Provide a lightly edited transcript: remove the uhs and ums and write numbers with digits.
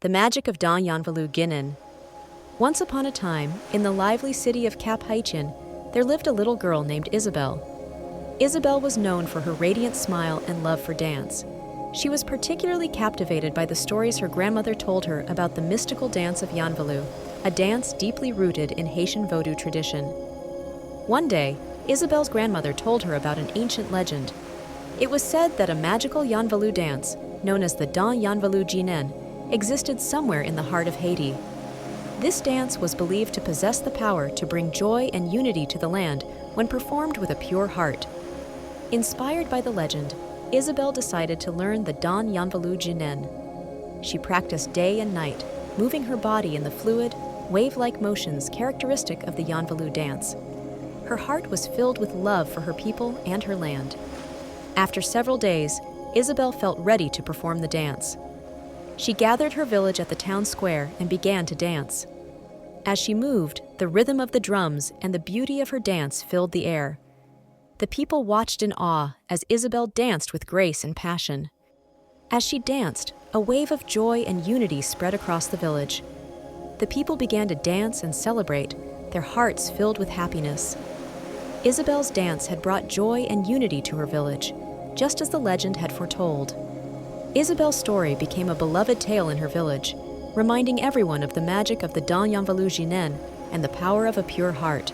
The magic of Dans Yanvalou Ginen. Once upon a time, in the lively city of Cap-Haïtien, there lived a little girl named Isabelle. Isabelle was known for her radiant smile and love for dance. She was particularly captivated by the stories her grandmother told her about the mystical dance of Yanvalou, a dance deeply rooted in Haitian Vodou tradition. One day, Isabelle's grandmother told her about an ancient legend. It was said that a magical Yanvalou dance, known as the Dans Yanvalou Ginen, existed somewhere in the heart of Haiti. This dance was believed to possess the power to bring joy and unity to the land when performed with a pure heart. Inspired by the legend, Isabelle decided to learn the Dans Yanvalou Ginen. She practiced day and night, moving her body in the fluid, wave-like motions characteristic of the Yanvalou dance. Her heart was filled with love for her people and her land. After several days, Isabelle felt ready to perform the dance. She gathered her village at the town square and began to dance. As she moved, the rhythm of the drums and the beauty of her dance filled the air. The people watched in awe as Isabelle danced with grace and passion. As she danced, a wave of joy and unity spread across the village. The people began to dance and celebrate, their hearts filled with happiness. Isabelle's dance had brought joy and unity to her village, just as the legend had foretold. Isabelle's story became a beloved tale in her village, reminding everyone of the magic of the Dans Yanvalou Ginen and the power of a pure heart.